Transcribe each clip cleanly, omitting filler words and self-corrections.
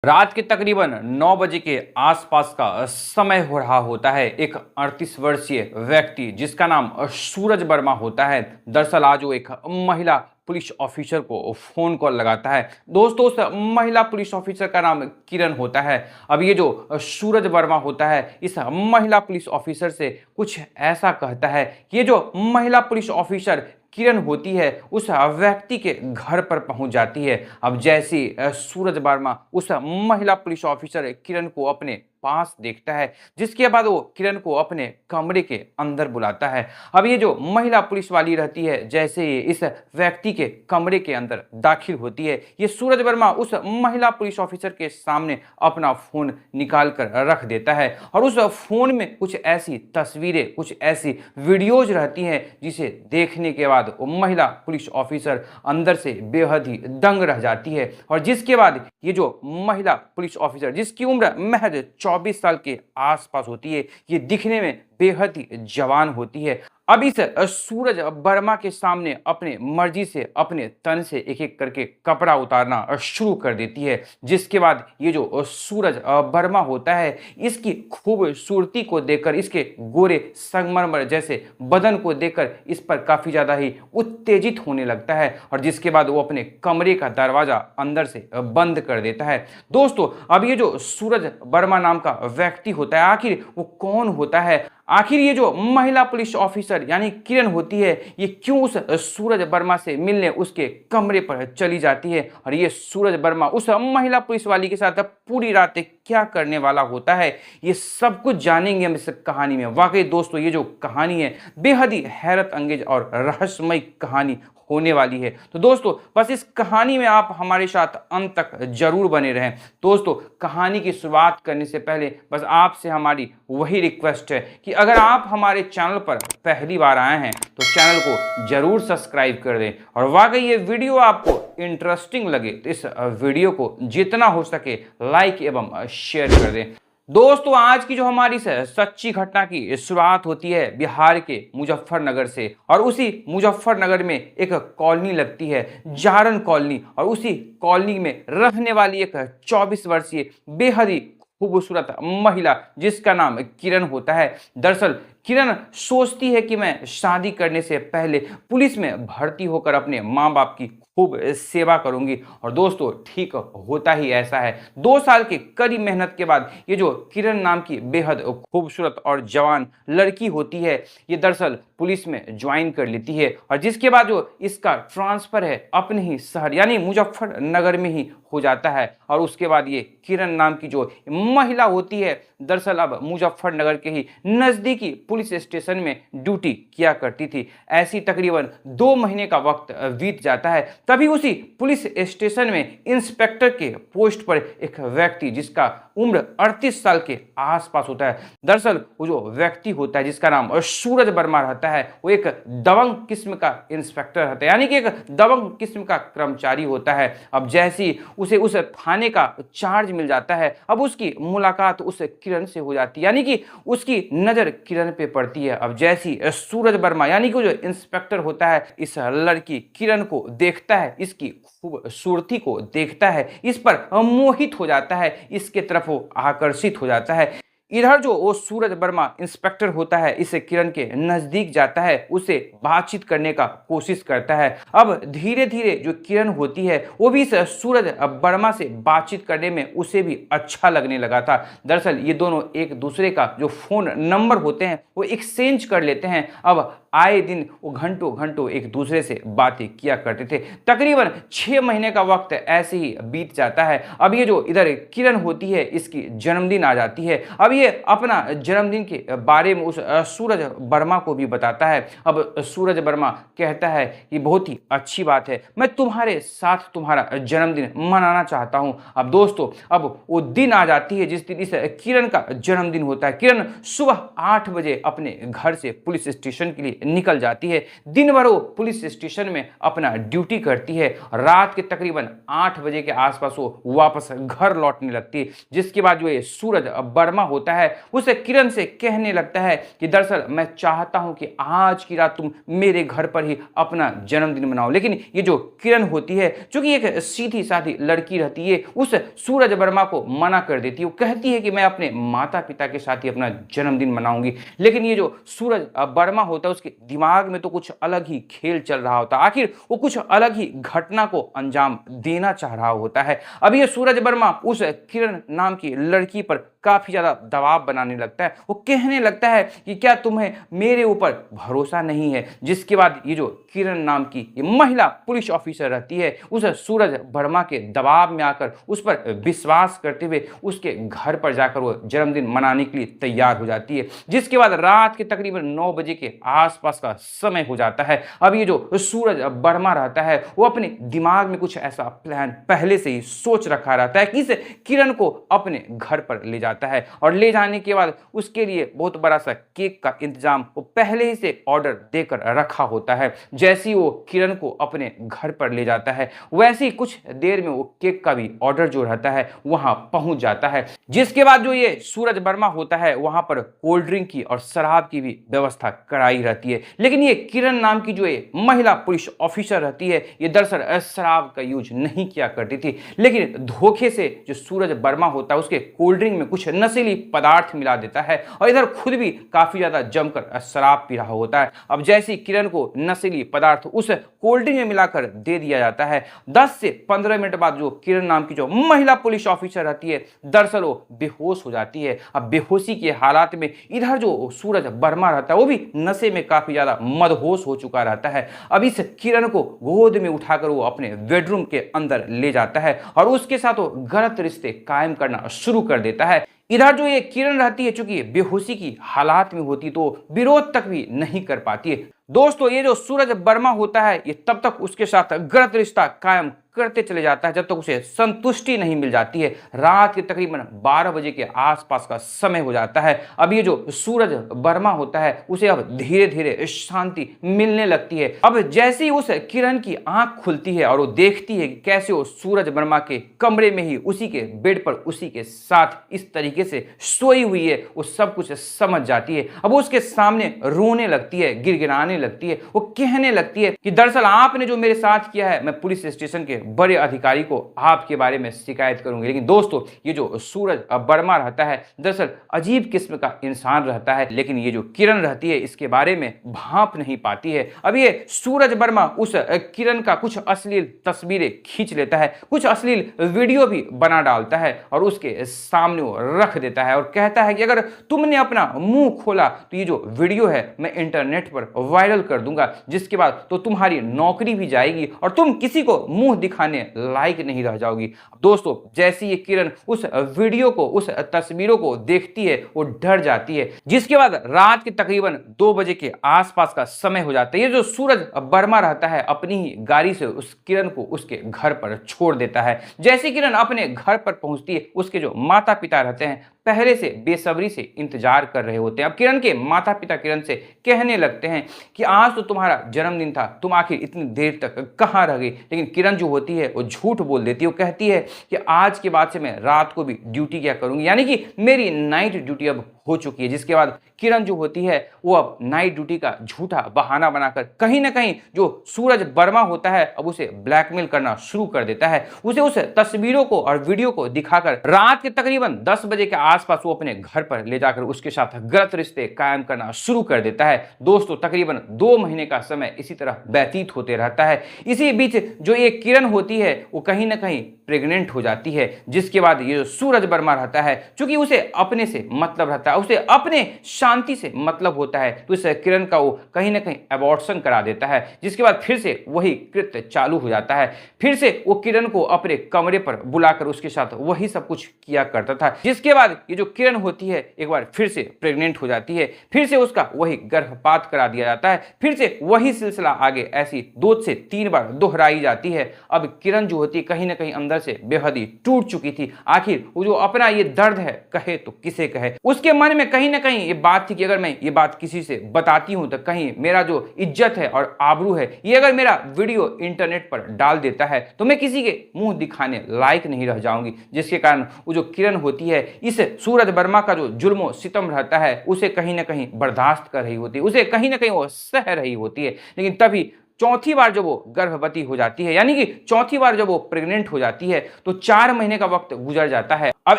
रात के तकरीबन 9 बजे के आसपास का समय हो रहा होता है। एक 38 वर्षीय व्यक्ति जिसका नाम सूरज वर्मा होता है। दरअसल आज वो एक महिला पुलिस ऑफिसर को फोन कॉल लगाता है। दोस्तों, उस महिला पुलिस ऑफिसर का नाम किरण होता है। अब ये जो सूरज वर्मा होता है इस महिला पुलिस ऑफिसर से कुछ ऐसा कहता है कि ये जो महिला पुलिस ऑफिसर किरण होती है उस व्यक्ति के घर पर पहुंच जाती है। अब जैसे सूरज वर्मा उस महिला पुलिस ऑफिसर किरण को अपने पास देखता है, जिसके बाद वो किरण को अपने कमरे के अंदर बुलाता है। अब ये जो महिला पुलिस वाली रहती है, जैसे ये इस व्यक्ति के कमरे के अंदर दाखिल होती है, ये सूरज वर्मा उस महिला पुलिस ऑफिसर के सामने अपना फोन निकाल कर रख देता है और उस फोन में कुछ ऐसी तस्वीरें, कुछ ऐसी वीडियोज रहती हैं जिसे देखने के बाद वो महिला पुलिस ऑफिसर अंदर से बेहद ही दंग रह जाती है। और जिसके बाद ये जो महिला पुलिस ऑफिसर, जिसकी उम्र महज 24 साल के आसपास होती है, ये दिखने में बेहद ही जवान होती है। अब इस सूरज वर्मा के सामने अपने मर्जी से अपने तन से एक एक करके कपड़ा उतारना शुरू कर देती है। जिसके बाद ये जो सूरज वर्मा होता है, इसकी खूबसूरती को देखकर, इसके गोरे संगमरमर जैसे बदन को देखकर इस पर काफी ज्यादा ही उत्तेजित होने लगता है और जिसके बाद वो अपने कमरे का दरवाजा अंदर से बंद कर देता है। दोस्तों, अब ये जो सूरज वर्मा नाम का व्यक्ति होता है, आखिर वो कौन होता है? आखिर ये जो महिला पुलिस ऑफिसर यानी किरण होती है, ये क्यों उस सूरज वर्मा से मिलने उसके कमरे पर चली जाती है और ये सूरज वर्मा उस महिला पुलिस वाली के साथ पूरी रात क्या करने वाला होता है, ये सब कुछ जानेंगे हम इस कहानी में। वाकई दोस्तों, ये जो कहानी है बेहद ही हैरत अंगेज और रहस्यमय कहानी होने वाली है। तो दोस्तों, बस इस कहानी में आप हमारे साथ अंत तक जरूर बने रहें। दोस्तों, कहानी की शुरुआत करने से पहले बस आपसे हमारी वही रिक्वेस्ट है कि अगर आप हमारे चैनल पर पहली बार आए हैं तो चैनल को जरूर सब्सक्राइब कर दें और वाकई ये वीडियो आपको इंटरेस्टिंग लगे तो इस वीडियो को जितना हो सके लाइक एवं शेयर कर दें। दोस्तों, आज की जो हमारी सच्ची घटना की शुरुआत होती है बिहार के मुजफ्फरनगर से और उसी मुजफ्फरनगर में एक कॉलोनी लगती है, जारन कॉलोनी, और उसी कॉलोनी में रहने वाली एक 24 वर्षीय बेहद ही खूबसूरत महिला जिसका नाम किरण होता है। दरअसल किरण सोचती है कि मैं शादी करने से पहले पुलिस में भर्ती होकर अपने माँ बाप की खूब सेवा करूंगी और दोस्तों, ठीक होता ही ऐसा है। 2 साल की कड़ी मेहनत के बाद ये जो किरण नाम की बेहद खूबसूरत और जवान लड़की होती है, ये दरअसल पुलिस में ज्वाइन कर लेती है और जिसके बाद जो इसका ट्रांसफर है अपने ही शहर यानी मुजफ्फरनगर में ही हो जाता है और उसके बाद ये किरण नाम की जो महिला होती है दरअसल अब मुजफ्फरनगर के ही नजदीकी पुलिस स्टेशन में ड्यूटी किया करती थी। ऐसी तकरीबन 2 महीने का वक्त बीत जाता है, तभी उसी पुलिस स्टेशन में इंस्पेक्टर के पोस्ट पर एक व्यक्ति जिसका उम्र 38 साल के आसपास होता है। दरअसल वो जो व्यक्ति होता है जिसका नाम सूरज वर्मा रहता है, वो एक दबंग किस्म का इंस्पेक्टर रहता है, यानी कि एक दबंग किस्म का कर्मचारी होता है। अब जैसी उसे उस थाने का चार्ज मिल जाता है, अब उसकी मुलाकात उस किरण से हो जाती है, यानी कि उसकी नजर किरण पे पड़ती है। अब जैसी सूरज वर्मा यानी कि जो इंस्पेक्टर होता है इस लड़की किरण को देखता है, इसकी खूबसूरती को देखता है, इस पर मोहित हो जाता है, इसके तरफ वो आकर्षित हो जाता है। इधर जो वो सूरज वर्मा इंस्पेक्टर होता है इस किरण के नजदीक जाता है, उसे बातचीत करने का कोशिश करता है। अब धीरे धीरे जो किरण होती है वो भी इस सूरज वर्मा से बातचीत करने में उसे भी अच्छा लगने लगा था। दरअसल ये दोनों एक दूसरे का जो फोन नंबर होते हैं वो एक्सचेंज कर लेते हैं। अब आए दिन वो घंटों घंटों एक दूसरे से बातें किया करते थे। तकरीबन 6 महीने का वक्त ऐसे ही बीत जाता है। अब ये जो इधर किरण होती है इसकी जन्मदिन आ जाती है। अब ये अपना जन्मदिन के बारे में उस सूरज वर्मा को भी बताता है। अब सूरज वर्मा कहता है कि बहुत ही अच्छी बात है, मैं तुम्हारे साथ तुम्हारा जन्मदिन मनाना चाहता हूं। अब दोस्तों, अब वो दिन आ जाती है जिस दिन इस किरण का जन्मदिन होता है। किरण सुबह 8 बजे अपने घर से पुलिस स्टेशन के लिए निकल जाती है। दिन भर वो पुलिस स्टेशन में अपना ड्यूटी करती है। रात के तकरीबन 8 बजे के आसपास वो वापस घर लौटने लगती है, जिसके बाद जो ये सूरज वर्मा होता है उसे किरण से कहने लगता है कि दरअसल मैं चाहता हूं कि आज की रात तुम मेरे घर पर ही अपना जन्मदिन मनाओ। लेकिन ये जो किरण होती है, चूंकि एक सीधी साधी लड़की रहती है, उस सूरज वर्मा को मना कर देती है। वो कहती है कि मैं अपने माता पिता के साथ ही अपना जन्मदिन मनाऊंगी। लेकिन ये जो सूरज वर्मा होता है उसके दिमाग में तो कुछ अलग ही खेल चल रहा होता है। आखिर वो कुछ अलग ही घटना को अंजाम देना चाह रहा होता है। अब ये सूरज वर्मा उस किरण नाम की लड़की पर काफी ज्यादा दबाव बनाने लगता है। वो कहने लगता है कि क्या तुम्हें मेरे ऊपर भरोसा नहीं है। जिसके बाद ये जो किरण नाम की ये महिला पुलिस ऑफिसर रहती है, उस सूरज वर्मा के दबाव में आकर उस पर विश्वास करते हुए उसके घर पर जाकर वो जन्मदिन मनाने के लिए तैयार हो जाती है। जिसके बाद रात के तकरीबन 9 बजे के आसपास का समय हो जाता है। अब ये जो सूरज वर्मा रहता है वो अपने दिमाग में कुछ ऐसा प्लान पहले से ही सोच रखा रहता है कि इस किरण को अपने घर पर ले जाता है, और ले जाने के बाद उसके लिए बहुत बड़ा सा केक का इंतजाम वो पहले ही से ऑर्डर देकर रखा होता है। जैसे ही वो किरण को अपने घर पर ले जाता है, वैसे ही कुछ देर में वो केक का भी ऑर्डर जो रहता है वहां पहुंच जाता है। जिसके बाद जो ये सूरज वर्मा होता है वहां पर कोल्ड ड्रिंक की और शराब की भी व्यवस्था कराई रहती है। लेकिन ये किरण नाम की जो ये महिला पुलिस ऑफिसर रहती है, ये दरअसल शराब का यूज नहीं किया करती थी, लेकिन धोखे से जो सूरज वर्मा होता है उसके कोल्ड ड्रिंक में कुछ नशीली पदार्थ मिला देता है, और इधर खुद भी काफी ज्यादा जमकर शराब पी रहा होता है। अब जैसे किरण को नशीली पदार्थ उस कोल्ड ड्रिंक में मिलाकर दे दिया जाता है, 10 से 15 मिनट बाद जो किरण नाम की जो महिला पुलिस ऑफिसर रहती है दरअसल वो बेहोश हो जाती है। अब बेहोशी के हालात में इधर जो सूरज वर्मा रहता है वो भी नशे में काफी ज्यादा मदहोश हो चुका रहता है। अब इस किरण को गोद में उठाकर वो अपने बेडरूम के अंदर ले जाता है और उसके साथ वो गलत रिश्ते कायम करना शुरू कर देता है। इधर जो ये किरण रहती है, चूंकि बेहोशी की हालात में होती तो विरोध तक भी नहीं कर पाती है। दोस्तों, ये जो सूरज वर्मा होता है ये तब तक उसके साथ गलत रिश्ता कायम करते चले जाता है जब तक उसे संतुष्टि नहीं मिल जाती है। रात के तकरीबन 12 बजे के आसपास का समय हो जाता है। अब ये जो सूरज वर्मा होता है उसे अब धीरे धीरे शांति मिलने लगती है। अब जैसे ही उस किरण की आंख खुलती है और वो देखती है कि कैसे वो सूरज वर्मा के कमरे में ही उसी के बेड पर उसी के साथ इस तरीके से सोई हुई है, वो सब कुछ समझ जाती है। अब वो उसके सामने रोने लगती है, गिड़गिड़ाने लगती है। वो कहने लगती है कि दरअसल आपने जो मेरे साथ किया है, मैं पुलिस स्टेशन के बड़े अधिकारी को आपके बारे में शिकायत करूंगी। लेकिन दोस्तों, ये जो सूरज वर्मा रहता है दरअसल अजीब किस्म का इंसान रहता है, लेकिन ये जो किरण रहती है इसके बारे में भांप नहीं पाती है। अब ये सूरज वर्मा उस किरण का कुछ अश्लील तस्वीरें खींच लेता है, कुछ अश्लील वीडियो भी बना डालता है और उसके सामने वो रख देता है और कहता है कि अगर तुमने अपना मुंह खोला तो ये जो वीडियो है मैं इंटरनेट पर वायरल कर दूंगा, जिसके बाद तो तुम्हारी नौकरी भी जाएगी और तुम किसी को मुंह दिखाने लायक नहीं रह जाओगी। दोस्तों, जैसे ये किरण उस वीडियो को, उस तस्वीरों को देखती है वो डर जाती है। जिसके बाद रात के तकरीबन 2 बजे के आसपास का समय हो जाता है। ये जो सूरज वर्मा रहता है अपनी ही गाड़ी से उस किरण को उसके घर पर छोड़ देता है। जैसे किरण अपने घर पर पहुंचती है, उसके जो माता पिता रहते हैं पहले से बेसब्री से इंतजार कर रहे होते हैं। अब किरण के माता पिता किरण से कहने लगते हैं कि आज तो तुम्हारा जन्मदिन था, तुम आखिर इतनी देर तक कहाँ रह गई। लेकिन किरण जो होती है वो झूठ बोल देती है। वो कहती है कि आज के बाद से मैं रात को भी ड्यूटी क्या करूंगी, यानी कि मेरी नाइट ड्यूटी अब हो चुकी है। जिसके बाद किरण जो होती है वो अब नाइट ड्यूटी का झूठा बहाना बनाकर कहीं ना कहीं जो सूरज वर्मा होता है अब उसे ब्लैकमेल करना शुरू कर देता है। उसे उस तस्वीरों को और वीडियो को दिखाकर रात के तकरीबन 10 बजे के आसपास वो अपने घर पर ले जाकर उसके साथ गलत रिश्ते कायम करना शुरू कर देता है। दोस्तों, तकरीबन 2 महीने का समय इसी तरह व्यतीत होते रहता है। इसी बीच जो ये किरण होती है वो कहीं ना कहीं प्रेग्नेंट हो जाती है। जिसके बाद ये जो सूरज वर्मा रहता है, चूंकि उसे अपने से मतलब रहता है, उसे अपने शांति से मतलब होता है, तो इस किरण का वो कहीं ना कहीं अबॉर्शन करा देता है। जिसके बाद फिर से वही कृत्य चालू हो जाता है। फिर से वो किरण को अपने कमरे पर बुलाकर उसके साथ वही सब कुछ किया करता था। जिसके बाद ये जो किरण होती है एक बार फिर से प्रेग्नेंट हो जाती है, फिर से उसका वही गर्भपात करा दिया जाता है, फिर से वही सिलसिला आगे ऐसी 2 से 3 बार दोहराई जाती है। अब किरण जो होती है कहीं ना कहीं अंदर से बेहद ही टूट चुकी थी। आखिर वो जो अपना ये दर्द है कहे तो किसे कहे, उसके मन में कहीं ना कहीं ये बात थी कि अगर मैं ये बात किसी से बताती हूं तो कहीं मेरा जो इज्जत है और आबरू है ये अगर मेरा वीडियो इंटरनेट पर डाल देता है तो मैं किसी के मुंह दिखाने लायक नहीं रह जाऊंगी, जिसके कारण वो जो किरण होती है इस सूरज वर्मा का जो जुल्म सितम रहता है उसे कहीं ना कहीं बर्दाश्त कर रही होती है, उसे कहीं ना कहीं वो सह रही होती है। लेकिन तभी चौथी बार जब वो गर्भवती हो जाती है, यानी कि चौथी बार जब वो प्रेग्नेंट हो जाती है तो 4 महीने का वक्त गुजर जाता है। अब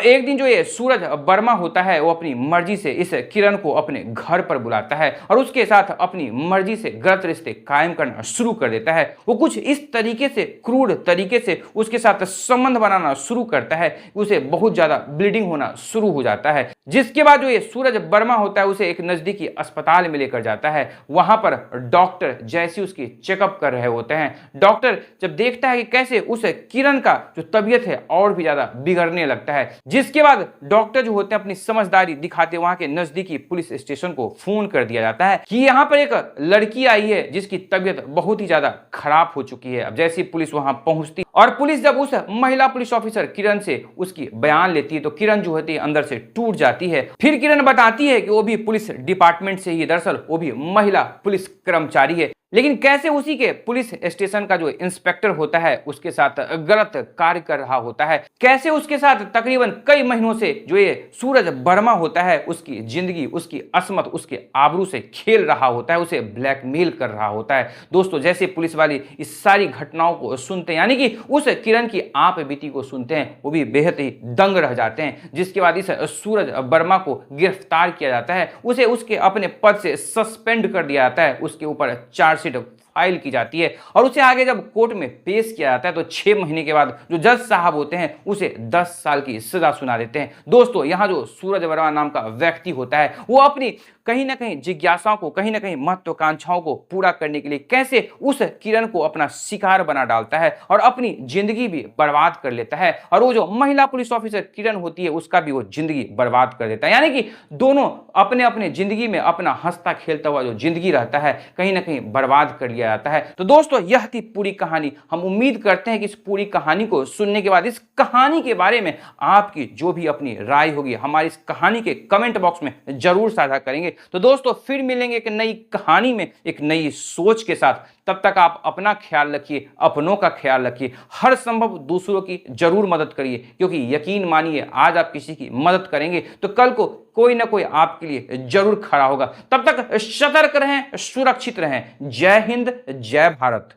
एक दिन जो ये सूरज वर्मा होता है वो अपनी मर्जी से इस किरण को अपने घर पर बुलाता है और उसके साथ अपनी मर्जी से गलत रिश्ते कायम करना शुरू कर देता है। वो कुछ इस तरीके से क्रूर तरीके से उसके साथ संबंध बनाना शुरू करता है, उसे बहुत ज्यादा ब्लीडिंग होना शुरू हो जाता है। जिसके बाद जो ये सूरज वर्मा होता है उसे एक नजदीकी अस्पताल में लेकर जाता है। वहां पर डॉक्टर जैसे उसकी चेकअप कर रहे होते हैं। डॉक्टर जब देखता है कि कैसे उस किरण का जो तबीयत है और भी ज्यादा बिगड़ने लगता है, जिसके बाद डॉक्टर जो होते हैं अपनी समझदारी दिखाते वहां के नजदीकी पुलिस स्टेशन को फोन कर दिया जाता है कि यहां पर एक लड़की आई है जिसकी तबीयत बहुत ही ज्यादा खराब हो चुकी है। अब जैसी पुलिस वहां पहुंचती और पुलिस जब उस महिला पुलिस ऑफिसर किरण से उसकी बयान लेती है तो किरण जो होती है अंदर से टूट जाती है। फिर किरण बताती है कि वो भी पुलिस डिपार्टमेंट से ही, दरअसल वो भी महिला पुलिस कर्मचारी है, लेकिन कैसे उसी के पुलिस स्टेशन का जो इंस्पेक्टर होता है उसके साथ गलत कार्य कर रहा होता है, कैसे उसके साथ तकरीबन कई महीनों से जो ये सूरज वर्मा होता है उसकी जिंदगी, उसकी अस्मत, उसके आबरू से खेल रहा होता है, उसे ब्लैकमेल कर रहा होता है। दोस्तों जैसे पुलिस वाले इस सारी घटनाओं को सुनते हैं, यानी कि उस किरण की आप बीती को सुनते हैं, वो भी बेहद ही दंग रह जाते हैं। जिसके बाद इस सूरज वर्मा को गिरफ्तार किया जाता है, उसे उसके अपने पद से सस्पेंड कर दिया जाता है, उसके ऊपर चार्जशीट फाइल की जाती है और उसे आगे जब कोर्ट में पेश किया जाता है तो 6 महीने के बाद जो जज साहब होते हैं उसे 10 साल की सजा सुना देते हैं। दोस्तों यहाँ जो सूरज वर्मा नाम का व्यक्ति होता है वो अपनी कहीं ना कहीं जिज्ञासाओं को, कहीं ना कहीं महत्वाकांक्षाओं को पूरा करने के लिए कैसे उस किरण को अपना शिकार बना डालता है और अपनी जिंदगी भी बर्बाद कर लेता है, और वो जो महिला पुलिस ऑफिसर किरण होती है उसका भी वो जिंदगी बर्बाद कर देता है। यानी कि दोनों अपने अपने जिंदगी में अपना हंसता खेलता हुआ जो जिंदगी रहता है कहीं ना कहीं बर्बाद कर लिया जाता है। तो दोस्तों यह थी पूरी कहानी। हम उम्मीद करते हैं कि इस पूरी कहानी को सुनने के बाद इस कहानी के बारे में आपकी जो भी अपनी राय होगी हमारी इस कहानी के कमेंट बॉक्स में जरूर साझा करेंगे। तो दोस्तों फिर मिलेंगे एक नई कहानी में एक नई सोच के साथ। तब तक आप अपना ख्याल रखिए, अपनों का ख्याल रखिए, हर संभव दूसरों की जरूर मदद करिए, क्योंकि यकीन मानिए आज आप किसी की मदद करेंगे तो कल को कोई ना कोई आपके लिए जरूर खड़ा होगा। तब तक सतर्क रहें, सुरक्षित रहें। जय हिंद, जय भारत।